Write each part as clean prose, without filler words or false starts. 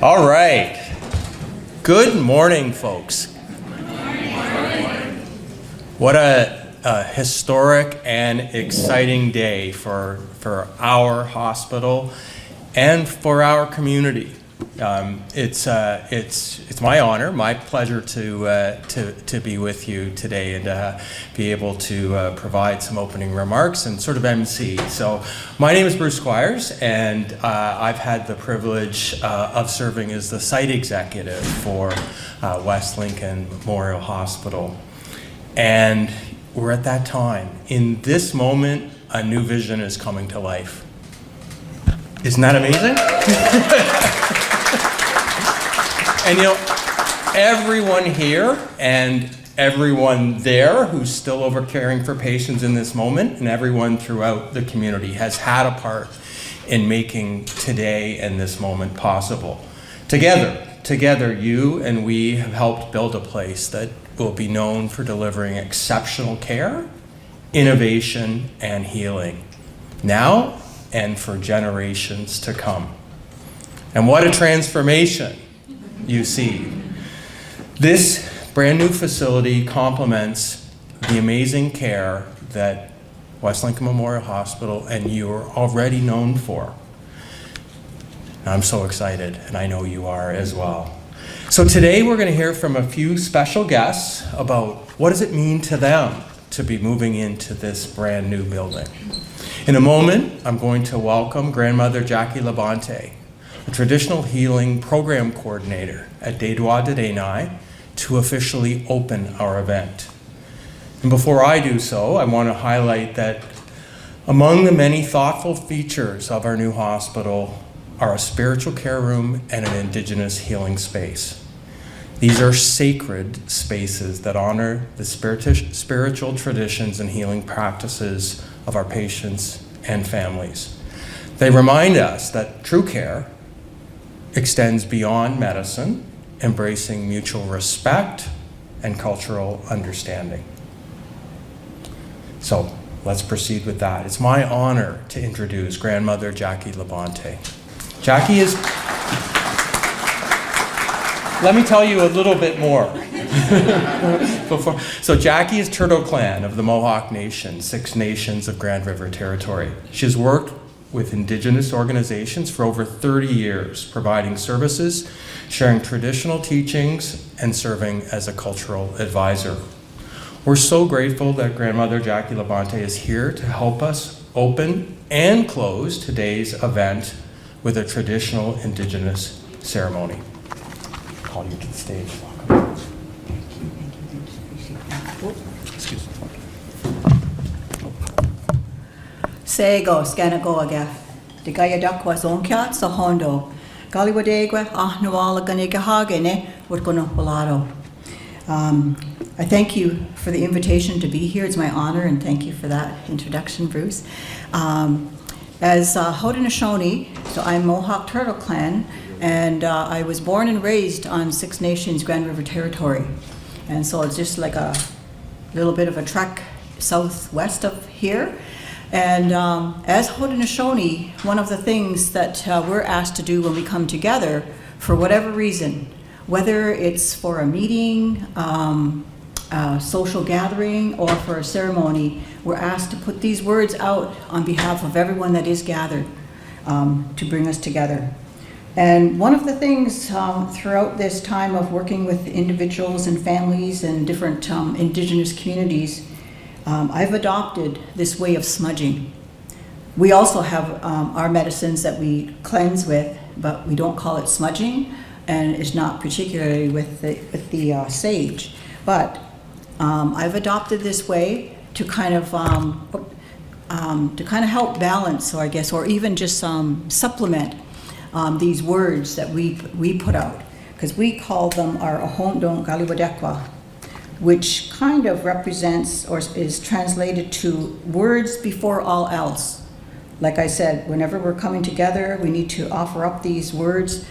All right. Good morning, folks. What a historic and exciting day for our hospital and for our community. It's my honor, my pleasure to be with you today and be able to provide some opening remarks and sort of MC. So my name is Bruce Squires, and I've had the privilege of serving as the site executive for West Lincoln Memorial Hospital. And we're at that time. In this moment, a new vision is coming to life. Isn't that amazing? And you know, everyone here and everyone there who's still over caring for patients in this moment, and everyone throughout the community has had a part in making today and this moment possible. Together, you and we have helped build a place that will be known for delivering exceptional care, innovation, and healing, now and for generations to come. And what a transformation you see. This brand new facility complements the amazing care that West Lincoln Memorial Hospital and you are already known for. I'm so excited, and I know you are as well. So today we're going to hear from a few special guests about what does it mean to them to be moving into this brand new building. In a moment, I'm going to welcome Grandmother Jackie Labonte, a traditional healing program coordinator at Dedois de Denai, to officially open our event. And before I do so, I want to highlight that among the many thoughtful features of our new hospital are a spiritual care room and an Indigenous healing space. These are sacred spaces that honor the spiritual traditions and healing practices of our patients and families. They remind us that true care extends beyond medicine, embracing mutual respect and cultural understanding. So let's proceed with that. It's my honor to introduce Grandmother Jackie Labonte. Jackie is, let me tell you a little bit more. So Jackie is Turtle Clan of the Mohawk Nation, 6 nations of Grand River Territory. She's worked with Indigenous organizations for over 30 years, providing services, sharing traditional teachings, and serving as a cultural advisor. We're so grateful that Grandmother Jackie Labonte is here to help us open and close today's event with a traditional Indigenous ceremony. I'll call you to the stage. Welcome. Excuse me. Sego, Scanagoga, the Gayadak was on cat, so Hondo, Galiwadegua, Ahnuala Ganigahagene, Wurkono Bolado. I thank you for the invitation to be here. It's my honor, and thank you for that introduction, Bruce. As Haudenosaunee, so I'm Mohawk Turtle Clan, and I was born and raised on 6 Nations Grand River Territory. And so it's just like a little bit of a trek southwest of here. And as Haudenosaunee, one of the things that we're asked to do when we come together, for whatever reason, whether it's for a meeting, a social gathering, or for a ceremony, we're asked to put these words out on behalf of everyone that is gathered to bring us together. And one of the things throughout this time of working with individuals and families and different Indigenous communities, I've adopted this way of smudging. We also have our medicines that we cleanse with, but we don't call it smudging, and it's not particularly with the sage. But I've adopted this way to kind of help balance, or I guess, or even just supplement these words that we put out, because we call them our Ahondon Galiwadekwa, which kind of represents or is translated to words before all else. Like I said, whenever we're coming together, we need to offer up these words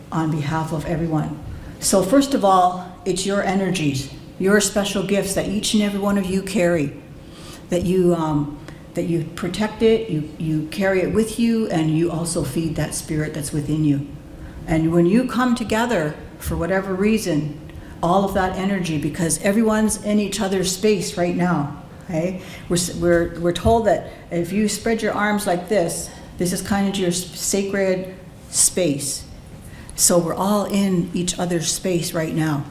on behalf of everyone. So first of all, it's your energies, your special gifts that each and every one of you carry, that you protect it, you carry it with you, and you also feed that spirit that's within you. And when you come together, for whatever reason, all of that energy, because everyone's in each other's space right now, okay? We're told that if you spread your arms like this is kind of your sacred space. So we're all in each other's space right now.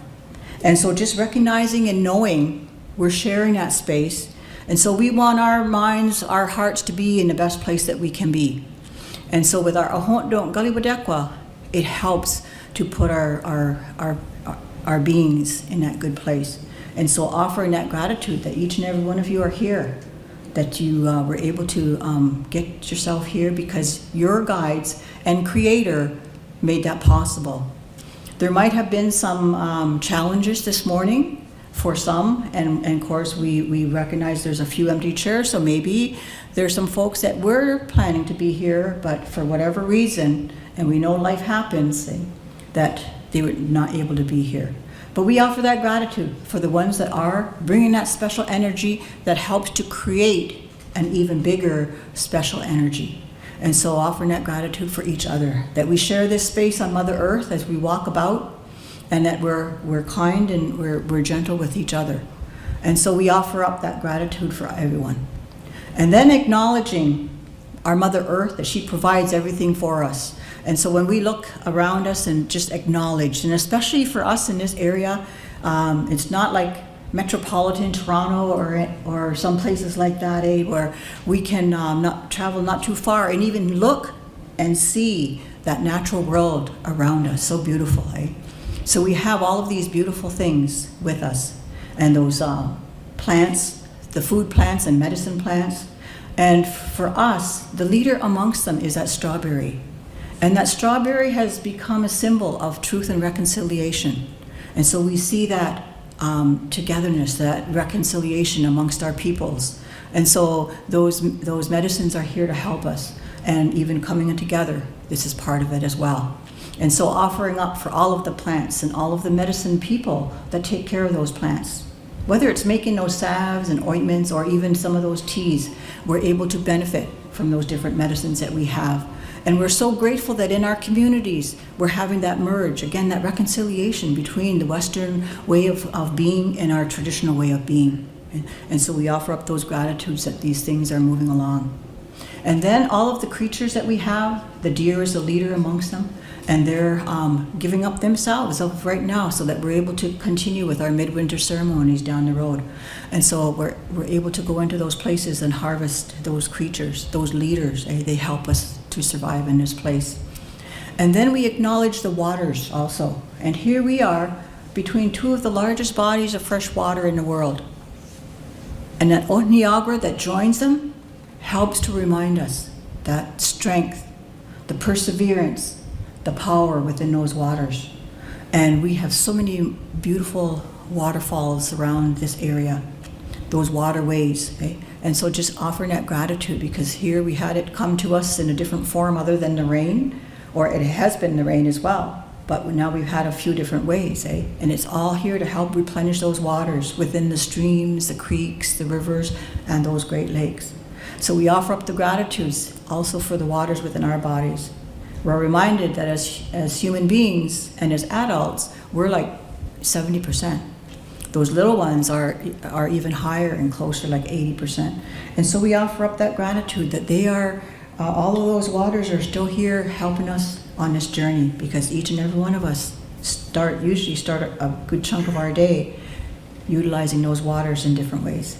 And so just recognizing and knowing we're sharing that space. And so we want our minds, our hearts to be in the best place that we can be. And so with our Ahondo Galiwadekwa, it helps to put our beings in that good place. And so offering that gratitude that each and every one of you are here, that you were able to get yourself here because your guides and Creator made that possible. There might have been some challenges this morning for some, and of course we recognize there's a few empty chairs, so maybe there's some folks that were planning to be here, but for whatever reason, and we know life happens, that they were not able to be here. But we offer that gratitude for the ones that are bringing that special energy that helps to create an even bigger special energy. And so offering that gratitude for each other, that we share this space on Mother Earth as we walk about, and that we're kind and we're gentle with each other. And so we offer up that gratitude for everyone. And then acknowledging our Mother Earth, that she provides everything for us. And so when we look around us and just acknowledge, and especially for us in this area, it's not like metropolitan Toronto or some places like that, where we can not travel not too far and even look and see that natural world around us, so beautiful, So we have all of these beautiful things with us, and those plants, the food plants and medicine plants. And for us, the leader amongst them is that strawberry. And that strawberry has become a symbol of truth and reconciliation. And so we see that togetherness, that reconciliation amongst our peoples. And so those medicines are here to help us. And even coming in together, this is part of it as well. And so offering up for all of the plants and all of the medicine people that take care of those plants. Whether it's making those salves and ointments or even some of those teas, we're able to benefit from those different medicines that we have. And we're so grateful that in our communities, we're having that merge, again, that reconciliation between the Western way of being and our traditional way of being. And so we offer up those gratitudes that these things are moving along. And then all of the creatures that we have, the deer is a leader amongst them, and they're giving up themselves right now so that we're able to continue with our midwinter ceremonies down the road. And so we're able to go into those places and harvest those creatures, those leaders. They help us to survive in this place. And then we acknowledge the waters also. And here we are between two of the largest bodies of fresh water in the world. And that Niagara that joins them helps to remind us that strength, the perseverance, the power within those waters. And we have so many beautiful waterfalls around this area, those waterways. And so just offering that gratitude, because here we had it come to us in a different form other than the rain, or it has been the rain as well. But now we've had a few different ways, and it's all here to help replenish those waters within the streams, the creeks, the rivers, and those Great Lakes. So we offer up the gratitudes also for the waters within our bodies. We're reminded that as human beings and as adults, we're like 70%. Those little ones are even higher and closer, like 80%. And so we offer up that gratitude that they are, all of those waters are still here helping us on this journey, because each and every one of us usually start a good chunk of our day utilizing those waters in different ways.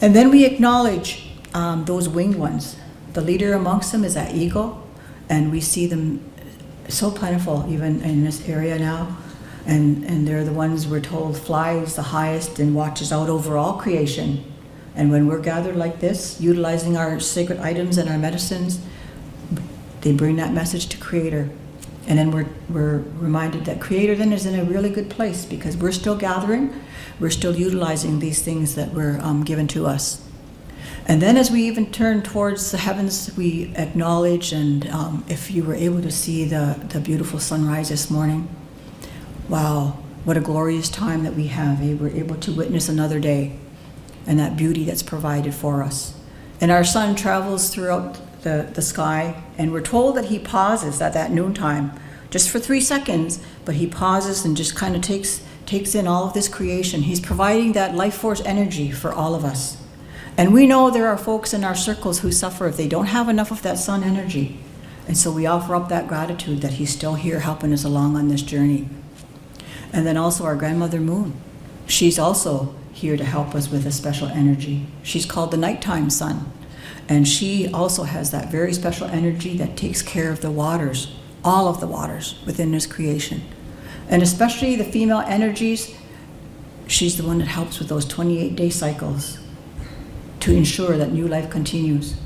And then we acknowledge those winged ones. The leader amongst them is that eagle, and we see them so plentiful even in this area now. And they're the ones we're told flies the highest and watches out over all creation. And when we're gathered like this, utilizing our sacred items and our medicines, they bring that message to Creator. And then we're reminded that Creator then is in a really good place, because we're still gathering, we're still utilizing these things that were given to us. And then as we even turn towards the heavens, we acknowledge, and if you were able to see the beautiful sunrise this morning, wow, what a glorious time that we have. We're able to witness another day and that beauty that's provided for us. And our sun travels throughout the sky, and we're told that he pauses at that noontime just for 3 seconds, but he pauses and just kind of takes in all of this creation. He's providing that life force energy for all of us. And we know there are folks in our circles who suffer if they don't have enough of that sun energy. And so we offer up that gratitude that he's still here helping us along on this journey. And then also our grandmother Moon. She's also here to help us with a special energy. She's called the nighttime sun. And she also has that very special energy that takes care of the waters, all of the waters within this creation. And especially the female energies, she's the one that helps with those 28-day cycles to ensure that new life continues.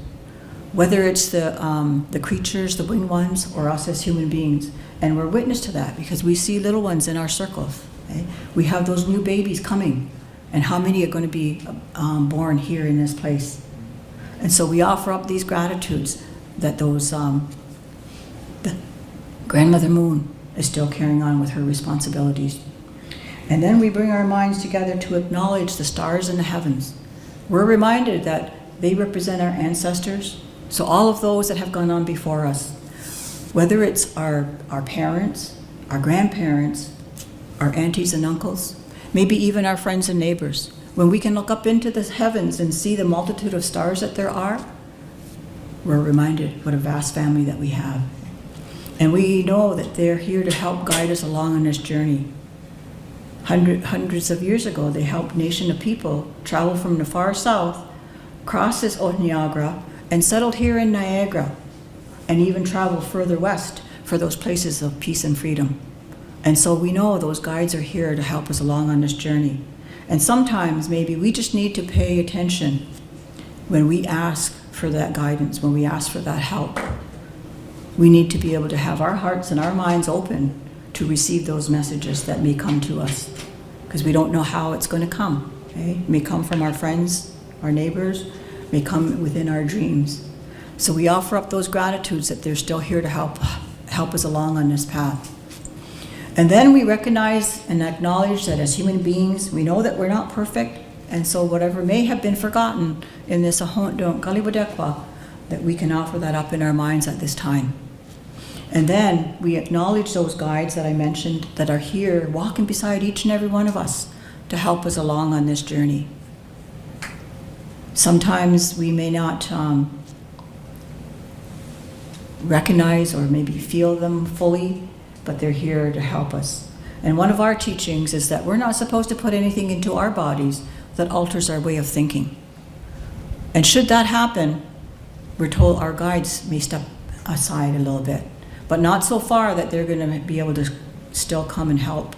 Whether it's the creatures, the winged ones, or us as human beings. And we're witness to that because we see little ones in our circles. Okay? We have those new babies coming, and how many are going to be born here in this place? And so we offer up these gratitudes that the Grandmother Moon is still carrying on with her responsibilities. And then we bring our minds together to acknowledge the stars in the heavens. We're reminded that they represent our ancestors, so all of those that have gone on before us, whether it's our parents, our grandparents, our aunties and uncles, maybe even our friends and neighbors. When we can look up into the heavens and see the multitude of stars that there are, we're reminded what a vast family that we have. And we know that they're here to help guide us along on this journey. Hundreds of years ago, they helped nation of people travel from the far south, cross this Niagara, and settled here in Niagara, and even travel further west for those places of peace and freedom. And so we know those guides are here to help us along on this journey. And sometimes maybe we just need to pay attention when we ask for that guidance, when we ask for that help. We need to be able to have our hearts and our minds open to receive those messages that may come to us, because we don't know how it's going to come. Okay? It may come from our friends, our neighbors, may come within our dreams. So we offer up those gratitudes that they're still here to help us along on this path. And then we recognize and acknowledge that as human beings, we know that we're not perfect, and so whatever may have been forgotten in this Ahondo Kaliwadekwa, that we can offer that up in our minds at this time. And then we acknowledge those guides that I mentioned that are here walking beside each and every one of us to help us along on this journey. Sometimes we may not recognize or maybe feel them fully, but they're here to help us. And one of our teachings is that we're not supposed to put anything into our bodies that alters our way of thinking. And should that happen, we're told our guides may step aside a little bit, but not so far that they're going to be able to still come and help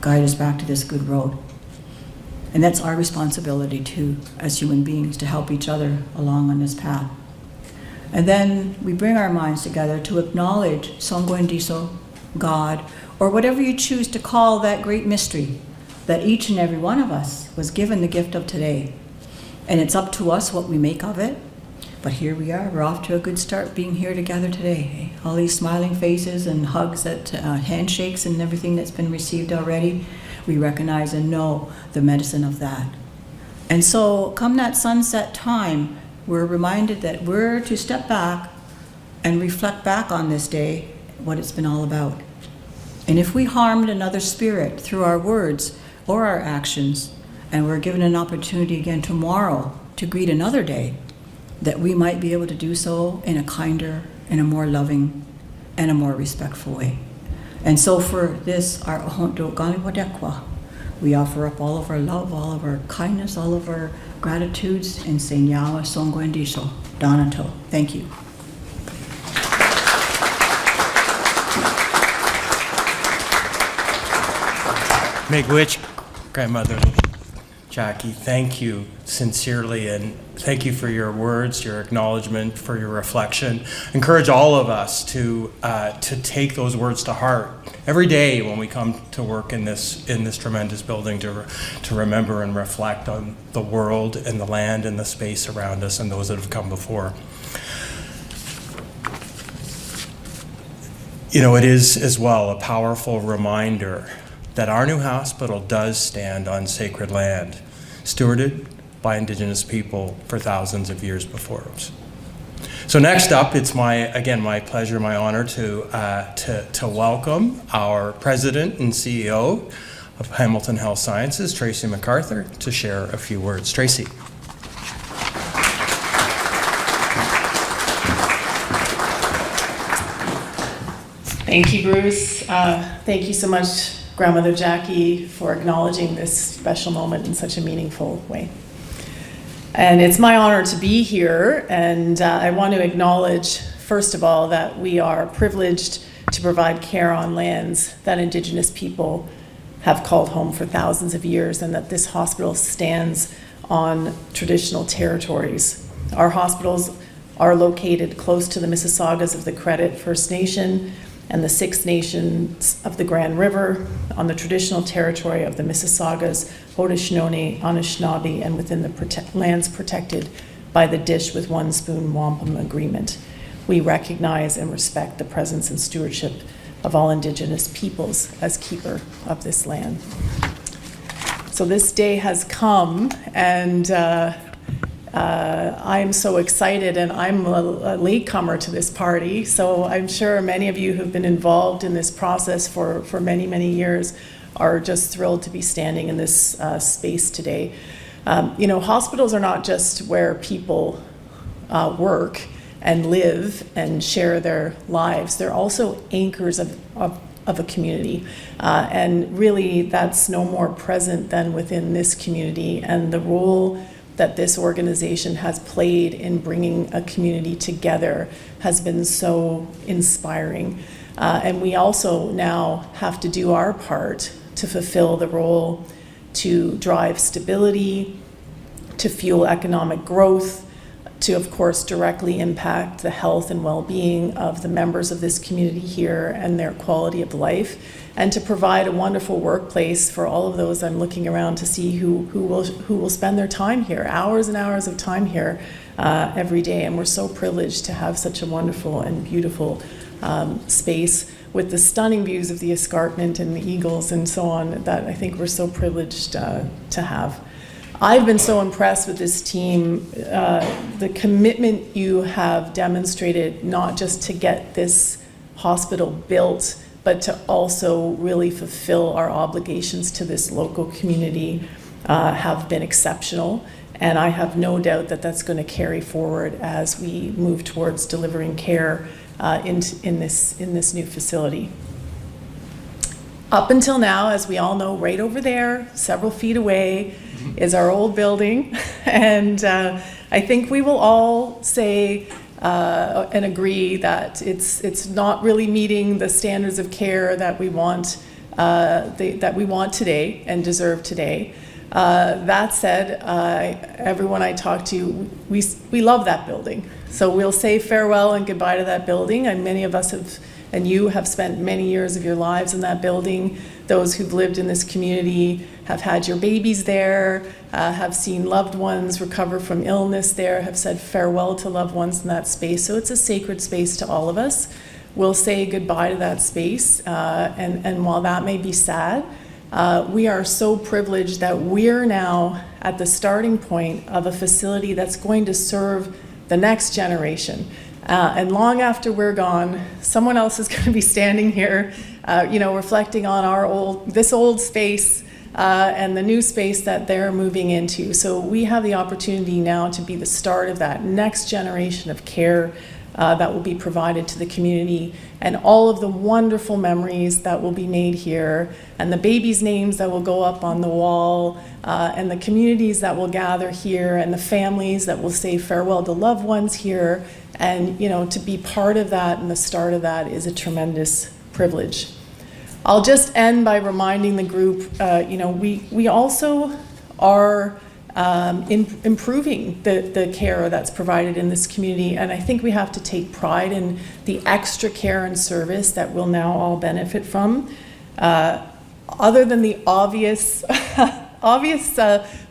guide us back to this good road. And that's our responsibility too, as human beings, to help each other along on this path. And then we bring our minds together to acknowledge Songwendiso, God, or whatever you choose to call that great mystery that each and every one of us was given the gift of today. And it's up to us what we make of it. But here we are, we're off to a good start being here together today. All these smiling faces and hugs, handshakes and everything that's been received already, we recognize and know the medicine of that. And so come that sunset time, we're reminded that we're to step back and reflect back on this day, what it's been all about. And if we harmed another spirit through our words or our actions, and we're given an opportunity again tomorrow to greet another day, that we might be able to do so in a kinder, in a more loving, and a more respectful way. And so for this, our Ahondo Kaliwadekwa, we offer up all of our love, all of our kindness, all of our gratitudes, and say Nyawa Songwendiso, Donato. Thank you. Miigwech, Grandmother Jackie, thank you sincerely, and thank you for your words, your acknowledgement, for your reflection. Encourage all of us to take those words to heart every day when we come to work in this tremendous building, to remember and reflect on the world and the land and the space around us and those that have come before. You know, it is as well a powerful reminder that our new hospital does stand on sacred land, stewarded by Indigenous people for thousands of years before us. So next up, it's my pleasure, my honor to welcome our President and CEO of Hamilton Health Sciences, Tracy MacArthur, to share a few words. Tracy. Thank you, Bruce. Thank you so much, Grandmother Jackie, for acknowledging this special moment in such a meaningful way. And it's my honor to be here, and I want to acknowledge, first of all, that we are privileged to provide care on lands that Indigenous people have called home for thousands of years, and that this hospital stands on traditional territories. Our hospitals are located close to the Mississaugas of the Credit First Nation and the Six Nations of the Grand River on the traditional territory of the Mississaugas, Haudenosaunee, Anishinaabe, and within the lands protected by the Dish with One Spoon Wampum Agreement. We recognize and respect the presence and stewardship of all Indigenous peoples as keeper of this land. So this day has come, and I'm so excited, and I'm a latecomer to this party, so I'm sure many of you who've been involved in this process for many, many years are just thrilled to be standing in this space today. Hospitals are not just where people work and live and share their lives. They're also anchors of a community. And really, that's no more present than within this community, and the role that this organization has played in bringing a community together has been so inspiring. And we also now have to do our part to fulfill the role to drive stability, to fuel economic growth, to, of course, directly impact the health and well-being of the members of this community here and their quality of life, and to provide a wonderful workplace for all of those. I'm looking around to see who will spend their time here, hours and hours of time here every day. And we're so privileged to have such a wonderful and beautiful space with the stunning views of the escarpment and the eagles and so on that I think we're so privileged to have. I've been so impressed with this team, the commitment you have demonstrated, not just to get this hospital built, but to also really fulfill our obligations to this local community have been exceptional. And I have no doubt that that's going to carry forward as we move towards delivering care in this new facility. Up until now, as we all know, right over there, several feet away, is our old building. And I think we will all say and agree that it's not really meeting the standards of care that we want today and deserve today. That said, everyone I talk to, we love that building. So we'll say farewell and goodbye to that building. And many of us have, and you have spent many years of your lives in that building. Those who've lived in this community have had your babies there, have seen loved ones recover from illness there, have said farewell to loved ones in that space. So it's a sacred space to all of us. We'll say goodbye to that space. And while that may be sad, we are so privileged that we're now at the starting point of a facility that's going to serve the next generation. And long after we're gone, someone else is going to be standing here, reflecting on this old space and the new space that they're moving into. So we have the opportunity now to be the start of that next generation of care that will be provided to the community, and all of the wonderful memories that will be made here, and the babies' names that will go up on the wall, and the communities that will gather here, and the families that will say farewell to loved ones here. And to be part of that and the start of that is a tremendous privilege. I'll just end by reminding the group, we also are improving the care that's provided in this community, and I think we have to take pride in the extra care and service that we'll now all benefit from. Other than the obvious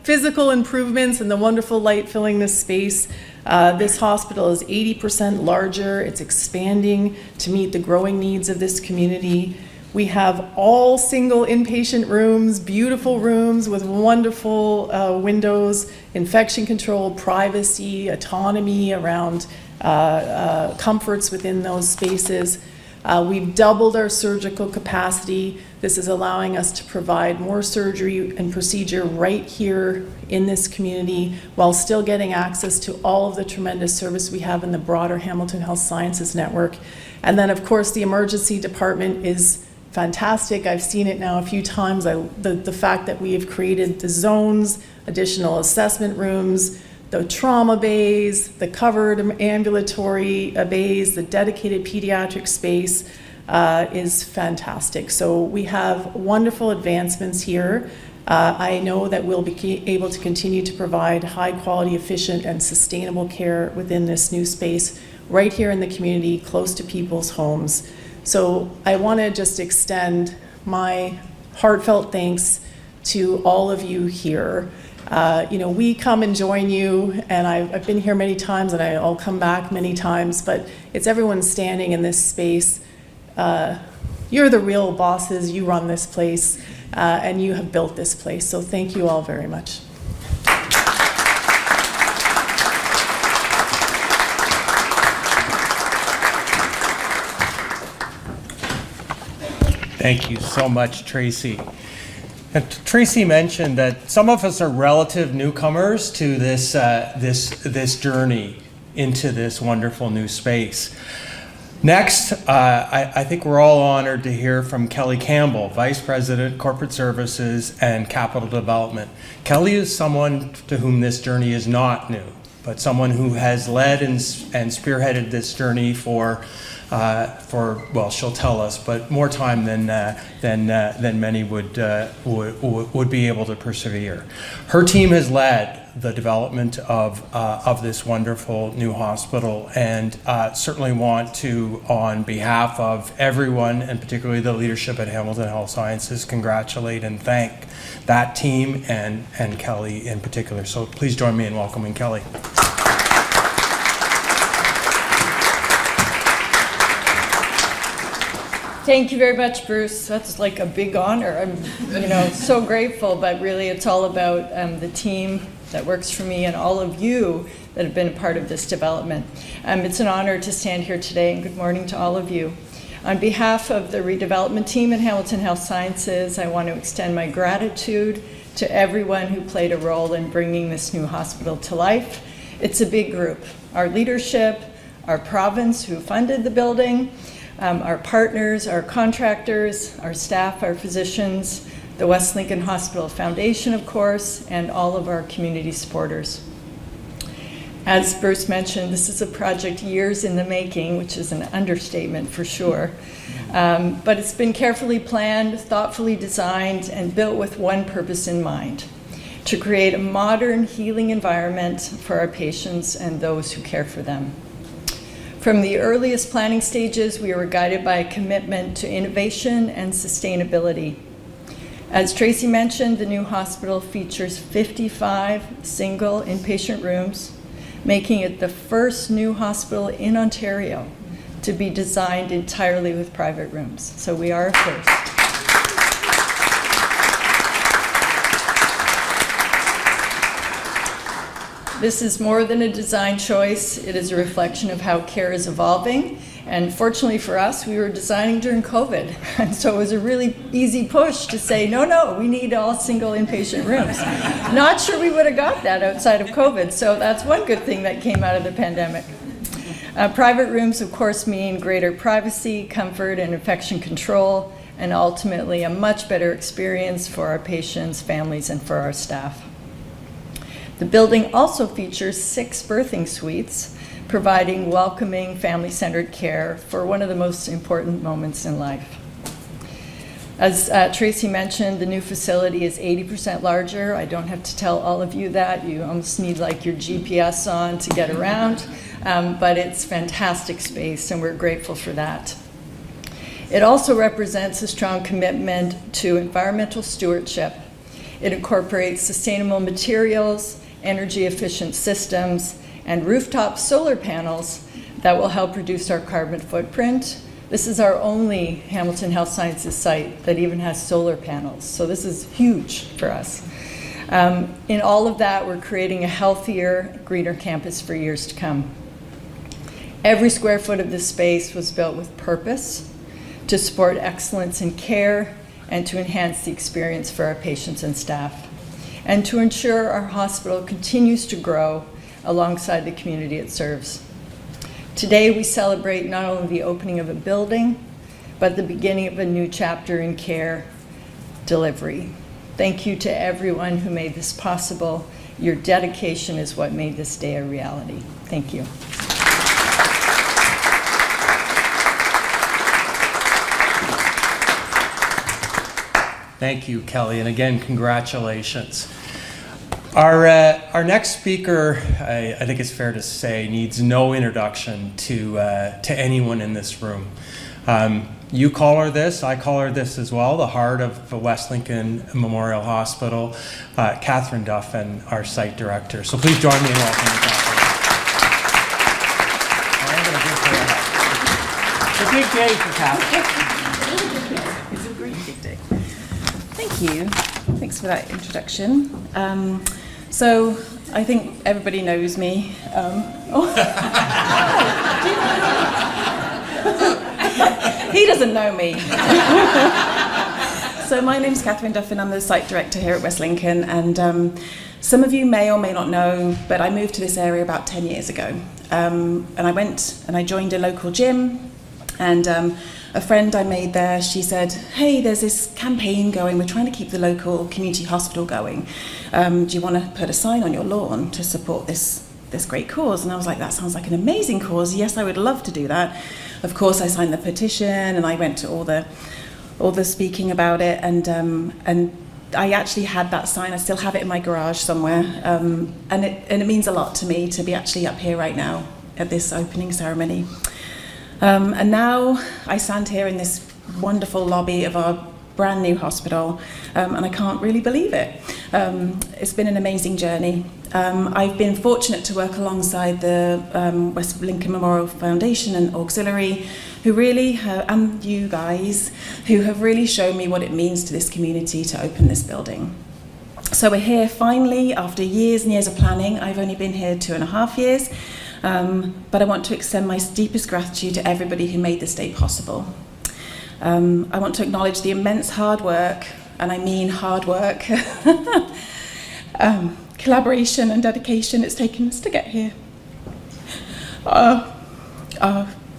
physical improvements and the wonderful light filling this space, this hospital is 80% larger. It's expanding to meet the growing needs of this community. We have all single inpatient rooms, beautiful rooms with wonderful windows, infection control, privacy, autonomy around comforts within those spaces. We've doubled our surgical capacity. This is allowing us to provide more surgery and procedure right here in this community while still getting access to all of the tremendous service we have in the broader Hamilton Health Sciences Network. And then, of course, the emergency department is fantastic. I've seen it now a few times. The fact that we have created the zones, additional assessment rooms, the trauma bays, the covered ambulatory bays, the dedicated pediatric space is fantastic. So we have wonderful advancements here. I know that we'll be able to continue to provide high quality, efficient, and sustainable care within this new space right here in the community, close to people's homes. So I want to just extend my heartfelt thanks to all of you here. We come and join you, and I've been here many times, and I'll come back many times, but it's everyone standing in this space. You're the real bosses, you run this place, and you have built this place, so thank you all very much. Thank you so much, Tracy. And Tracy mentioned that some of us are relative newcomers to this journey into this wonderful new space. Next, I think we're all honored to hear from Kelly Campbell, Vice President, Corporate Services and Capital Development. Kelly is someone to whom this journey is not new, but someone who has led and spearheaded this journey for well, she'll tell us, but more time than many would be able to persevere. Her team has led the development of this wonderful new hospital, and certainly want to, on behalf of everyone, and particularly the leadership at Hamilton Health Sciences, congratulate and thank that team and Kelly in particular. So please join me in welcoming Kelly. Thank you very much, Bruce. That's like a big honor. I'm, so grateful, but really it's all about the team that works for me and all of you that have been a part of this development. It's an honor to stand here today, and good morning to all of you. On behalf of the redevelopment team at Hamilton Health Sciences, I want to extend my gratitude to everyone who played a role in bringing this new hospital to life. It's a big group. Our leadership, our province who funded the building, our partners, our contractors, our staff, our physicians, the West Lincoln Hospital Foundation, of course, and all of our community supporters. As Bruce mentioned, this is a project years in the making, which is an understatement for sure. But it's been carefully planned, thoughtfully designed, and built with one purpose in mind: to create a modern healing environment for our patients and those who care for them. From the earliest planning stages, we were guided by a commitment to innovation and sustainability. As Tracy mentioned, the new hospital features 55 single inpatient rooms, making it the first new hospital in Ontario to be designed entirely with private rooms. So we are a first. This is more than a design choice. It is a reflection of how care is evolving. And fortunately for us, we were designing during COVID. And so it was a really easy push to say, no, we need all single inpatient rooms. Not sure we would have got that outside of COVID. So that's one good thing that came out of the pandemic. Private rooms, of course, mean greater privacy, comfort, and infection control, and ultimately a much better experience for our patients, families, and for our staff. The building also features 6 birthing suites, providing welcoming, family-centered care for one of the most important moments in life. As Tracy mentioned, the new facility is 80% larger. I don't have to tell all of you that. You almost need like your GPS on to get around, but it's fantastic space, and we're grateful for that. It also represents a strong commitment to environmental stewardship. It incorporates sustainable materials, energy-efficient systems, and rooftop solar panels that will help reduce our carbon footprint. This is our only Hamilton Health Sciences site that even has solar panels, so this is huge for us. In all of that, we're creating a healthier, greener campus for years to come. Every square foot of this space was built with purpose to support excellence in care and to enhance the experience for our patients and staff, and to ensure our hospital continues to grow alongside the community it serves. Today, we celebrate not only the opening of a building, but the beginning of a new chapter in care delivery. Thank you to everyone who made this possible. Your dedication is what made this day a reality. Thank you. Thank you, Kelly, and again, congratulations. Our next speaker, I think it's fair to say, needs no introduction to anyone in this room. You call her this, I call her this as well, the heart of the West Lincoln Memorial Hospital, Catherine Duffin, our site director. So please join me in welcoming Catherine. I'm going to give her a big day for Catherine. It's a great big day. Thank you. Thanks for that introduction. So I think everybody knows me. He doesn't know me. So my name's Catherine Duffin. I'm the site director here at West Lincoln, and some of you may or may not know, but I moved to this area about 10 years ago. And I went and I joined a local gym, and a friend I made there, she said, hey, there's this campaign going, we're trying to keep the local community hospital going. Do you want to put a sign on your lawn to support this great cause? And I was like, that sounds like an amazing cause. Yes, I would love to do that. Of course, I signed the petition and I went to all the speaking about it, and I actually had that sign. I still have it in my garage somewhere, and it means a lot to me to be actually up here right now at this opening ceremony. And now I stand here in this wonderful lobby of our brand new hospital, and I can't really believe it. It's been an amazing journey. I've been fortunate to work alongside the West Lincoln Memorial Foundation and Auxiliary, who really have, and you guys, who have really shown me what it means to this community to open this building. So we're here finally after years and years of planning. I've only been here 2.5 years. But I want to extend my deepest gratitude to everybody who made this day possible. I want to acknowledge the immense hard work, and I mean hard work, collaboration and dedication it's taken us to get here. Our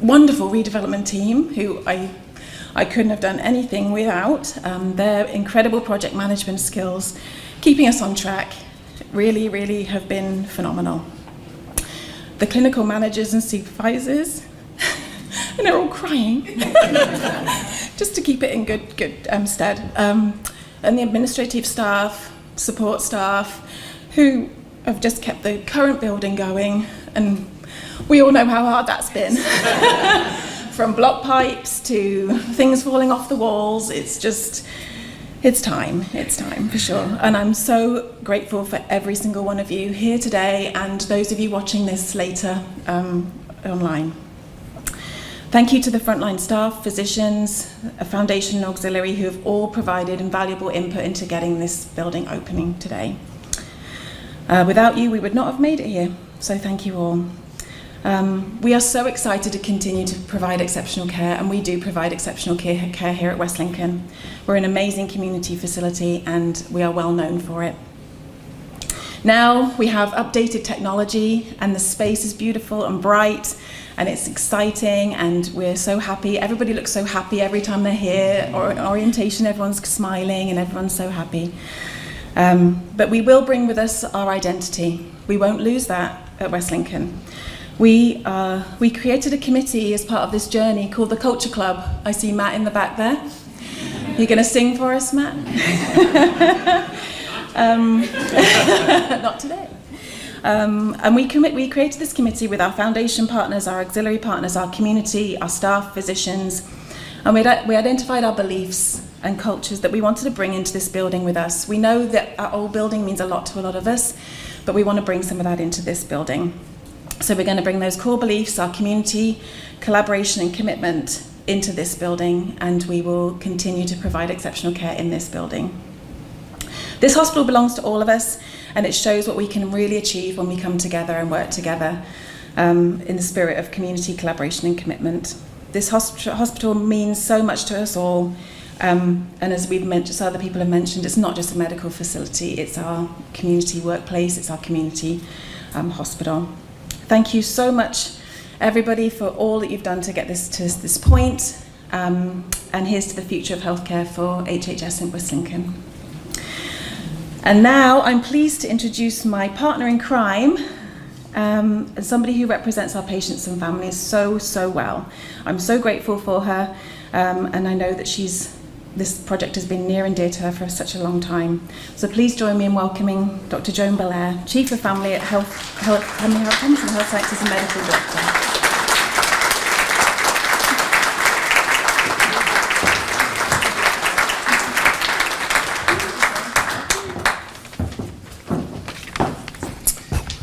wonderful redevelopment team, who I couldn't have done anything without, their incredible project management skills, keeping us on track, really, really have been phenomenal. The clinical managers and supervisors, and they're all crying, just to keep it in good stead. And the administrative staff, support staff, who have just kept the current building going, and we all know how hard that's been. From block pipes to things falling off the walls, it's time for sure. And I'm so grateful for every single one of you here today and those of you watching this later online. Thank you to the frontline staff, physicians, a foundation and auxiliary who have all provided invaluable input into getting this building opening today. Without you, we would not have made it here, so thank you all. We are so excited to continue to provide exceptional care, and we do provide exceptional care here at West Lincoln. We're an amazing community facility and we are well known for it. Now we have updated technology and the space is beautiful and bright and it's exciting and we're so happy. Everybody looks so happy every time they're here, or in orientation everyone's smiling and everyone's so happy. But we will bring with us our identity. We won't lose that at West Lincoln. We created a committee as part of this journey called the Culture Club. I see Matt in the back there. You're going to sing for us, Matt? Not today. And we created this committee with our foundation partners, our auxiliary partners, our community, our staff, physicians, and we identified our beliefs and cultures that we wanted to bring into this building with us. We know that our old building means a lot to a lot of us, but we want to bring some of that into this building. So we're going to bring those core beliefs, our community, collaboration and commitment into this building, and we will continue to provide exceptional care in this building. This hospital belongs to all of us, and it shows what we can really achieve when we come together and work together. in the spirit of community collaboration and commitment. This hospital means so much to us all, and as we've mentioned, as other people have mentioned, it's not just a medical facility, it's our community workplace, it's our community hospital. Thank you so much, everybody, for all that you've done to get this to this point, and here's to the future of healthcare for HHS in West Lincoln. And now I'm pleased to introduce my partner in crime, and somebody who represents our patients and families so well. I'm so grateful for her, and I know that this project has been near and dear to her for such a long time. So please join me in welcoming Dr. Joan Belair, Chief of Family at Family Health and Health Sciences and Medical Director.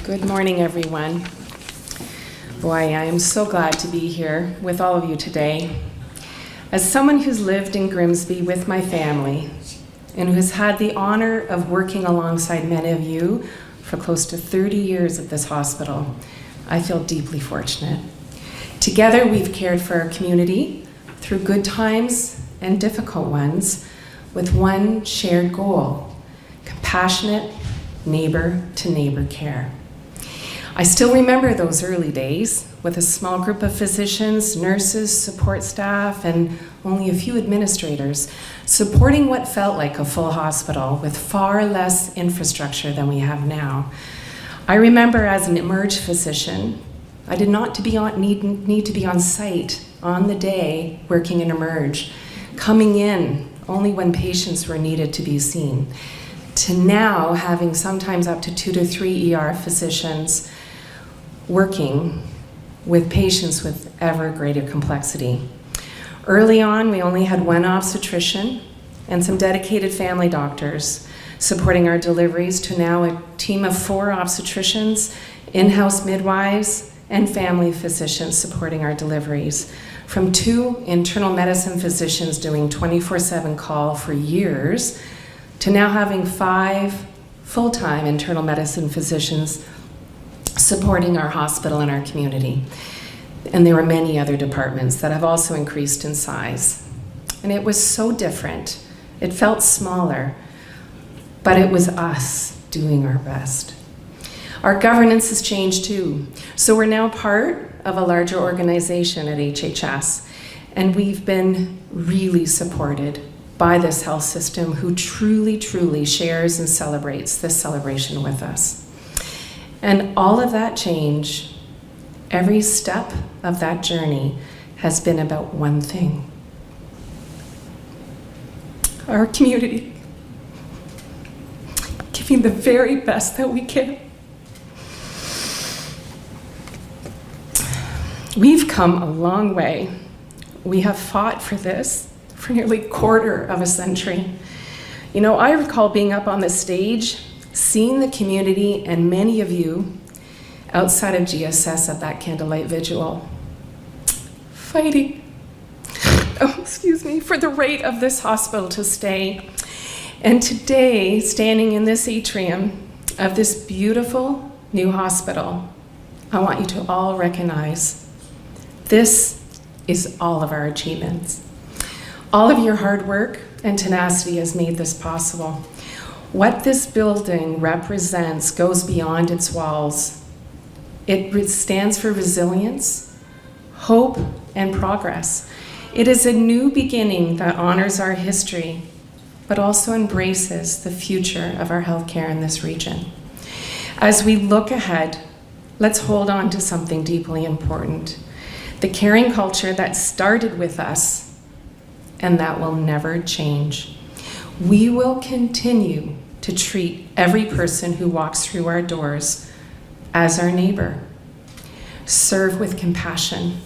Good morning, everyone. Boy, I am so glad to be here with all of you today. As someone who's lived in Grimsby with my family and who has had the honor of working alongside many of you for close to 30 years at this hospital, I feel deeply fortunate. Together, we've cared for our community through good times and difficult ones with one shared goal: compassionate neighbor-to-neighbor care. I still remember those early days with a small group of physicians, nurses, support staff, and only a few administrators, supporting what felt like a full hospital with far less infrastructure than we have now. I remember as an emerge physician, I did not need to be on site on the day working in emerge, coming in only when patients were needed to be seen, to now having sometimes up to 2 to 3 ER physicians working with patients with ever greater complexity. Early on, we only had one obstetrician and some dedicated family doctors supporting our deliveries, to now a team of 4 obstetricians, in-house midwives, and family physicians supporting our deliveries. From 2 internal medicine physicians doing 24/7 call for years, to now having 5 full-time internal medicine physicians supporting our hospital and our community. And there were many other departments that have also increased in size. And it was so different. It felt smaller, but it was us doing our best. Our governance has changed too. So we're now part of a larger organization at HHS, and we've been really supported by this health system who truly shares and celebrates this celebration with us. And all of that change, every step of that journey has been about one thing: our community, giving the very best that we can. We've come a long way. We have fought for this for nearly a quarter of a century. You know, I recall being up on the stage, seeing the community and many of you outside of GSS at that candlelight vigil, fighting, for the right of this hospital to stay. And today, standing in this atrium of this beautiful new hospital, I want you to all recognize this is all of our achievements. All of your hard work and tenacity has made this possible. What this building represents goes beyond its walls. It stands for resilience, hope, and progress. It is a new beginning that honors our history, but also embraces the future of our healthcare in this region. As we look ahead, let's hold on to something deeply important: the caring culture that started with us and that will never change. We will continue to treat every person who walks through our doors as our neighbor, serve with compassion,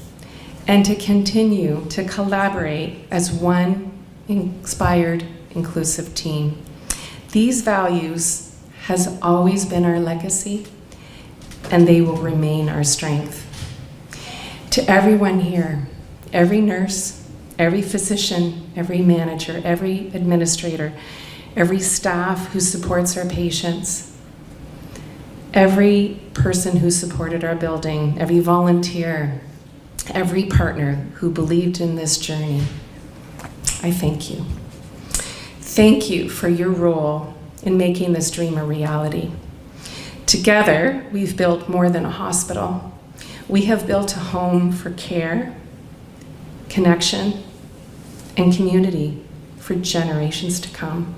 and to continue to collaborate as one inspired, inclusive team. These values has always been our legacy, and they will remain our strength. To everyone here, every nurse, every physician, every manager, every administrator, every staff who supports our patients, every person who supported our building, every volunteer, every partner who believed in this journey. I thank you. Thank you for your role in making this dream a reality. Together, we've built more than a hospital. We have built a home for care, connection, and community for generations to come.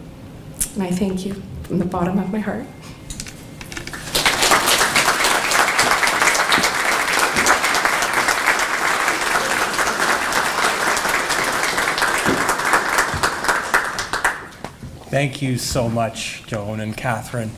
And I thank you from the bottom of my heart. Thank you so much, Joan and Catherine.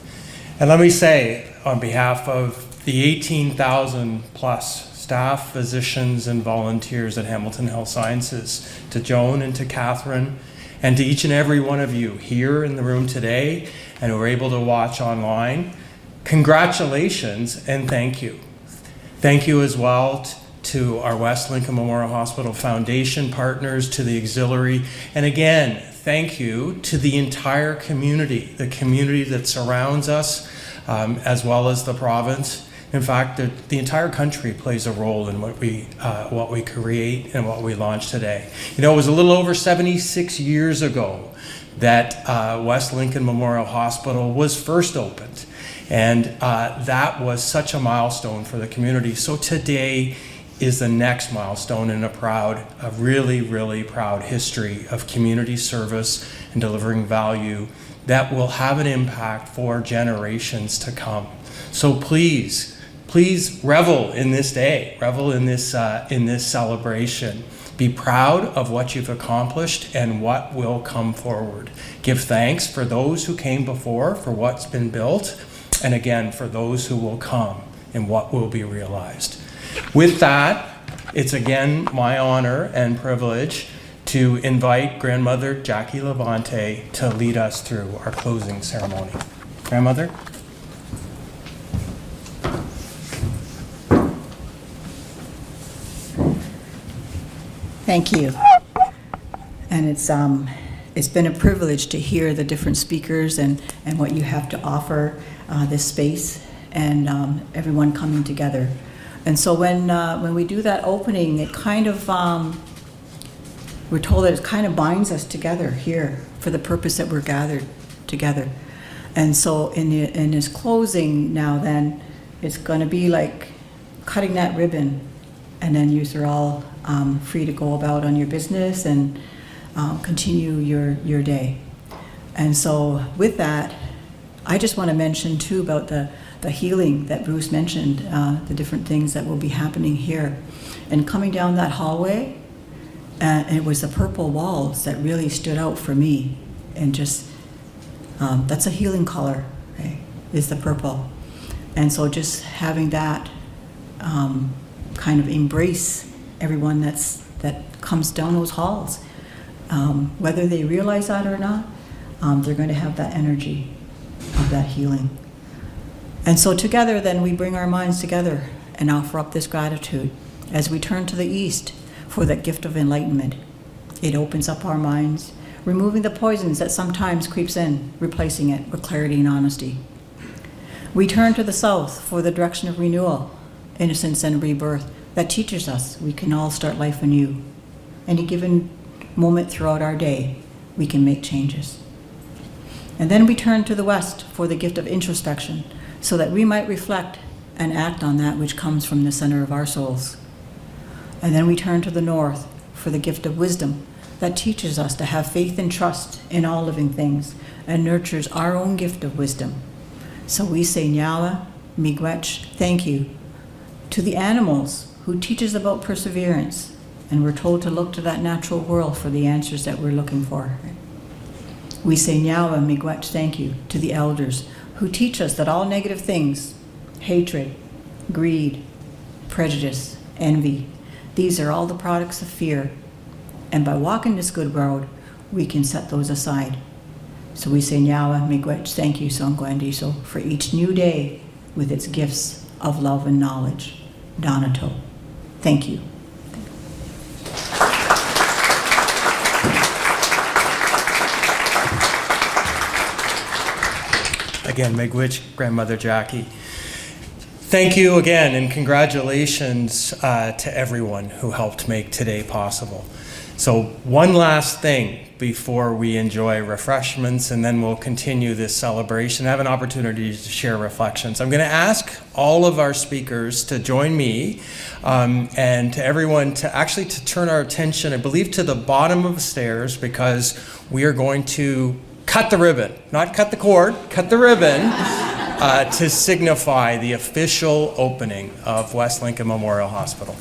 And let me say, on behalf of the 18,000 plus staff, physicians, and volunteers at Hamilton Health Sciences, to Joan and to Catherine, and to each and every one of you here in the room today and who are able to watch online, congratulations and thank you. Thank you as well to our West Lincoln Memorial Hospital Foundation partners, to the auxiliary, and again, thank you to the entire community, the community that surrounds us, as well as the province. In fact, the entire country plays a role in what we create and what we launch today. You know, it was a little over 76 years ago that West Lincoln Memorial Hospital was first opened, and that was such a milestone for the community. So today is the next milestone in a really, really proud history of community service and delivering value that will have an impact for generations to come. So please revel in this day, revel in this celebration. Be proud of what you've accomplished and what will come forward. Give thanks for those who came before, for what's been built, and again, for those who will come and what will be realized. With that, it's again my honor and privilege to invite Grandmother Jackie Levante to lead us through our closing ceremony. Grandmother? Thank you. And it's been a privilege to hear the different speakers and what you have to offer this space and everyone coming together. And so when we do that opening, it kind of, we're told that it kind of binds us together here for the purpose that we're gathered together. And so in this closing now then, it's going to be like cutting that ribbon, and then you're all free to go about on your business and continue your day. And so with that, I just want to mention too about the healing that Bruce mentioned, the different things that will be happening here. And coming down that hallway, it was the purple walls that really stood out for me. And just, that's a healing color, right, is the purple. And so just having that kind of embrace everyone that comes down those halls. Whether they realize that or not, they're going to have that energy of that healing. And so together then we bring our minds together and offer up this gratitude as we turn to the east for that gift of enlightenment. It opens up our minds, removing the poisons that sometimes creeps in, replacing it with clarity and honesty. We turn to the south for the direction of renewal, innocence and rebirth that teaches us we can all start life anew. Any given moment throughout our day, we can make changes. And then we turn to the west for the gift of introspection, so that we might reflect and act on that which comes from the center of our souls. And then we turn to the north for the gift of wisdom that teaches us to have faith and trust in all living things and nurtures our own gift of wisdom. So we say Nyawa, Miigwech, thank you, to the animals who teach us about perseverance, and we're told to look to that natural world for the answers that we're looking for. We say Nyawa, Miigwech, thank you, to the elders who teach us that all negative things, hatred, greed, prejudice, envy, these are all the products of fear. And by walking this good road, we can set those aside. So we say Nyawa, Miigwech, thank you, Songwendiso, for each new day with its gifts of love and knowledge. Donato. Thank you. Again, Miigwech, Grandmother Jackie. Thank you again, and congratulations to everyone who helped make today possible. So one last thing before we enjoy refreshments, and then we'll continue this celebration, have an opportunity to share reflections. I'm going to ask all of our speakers to join me, and to everyone to turn our attention, I believe, to the bottom of the stairs, because we are going to cut the ribbon, not cut the cord, cut the ribbon, to signify the official opening of West Lincoln Memorial Hospital.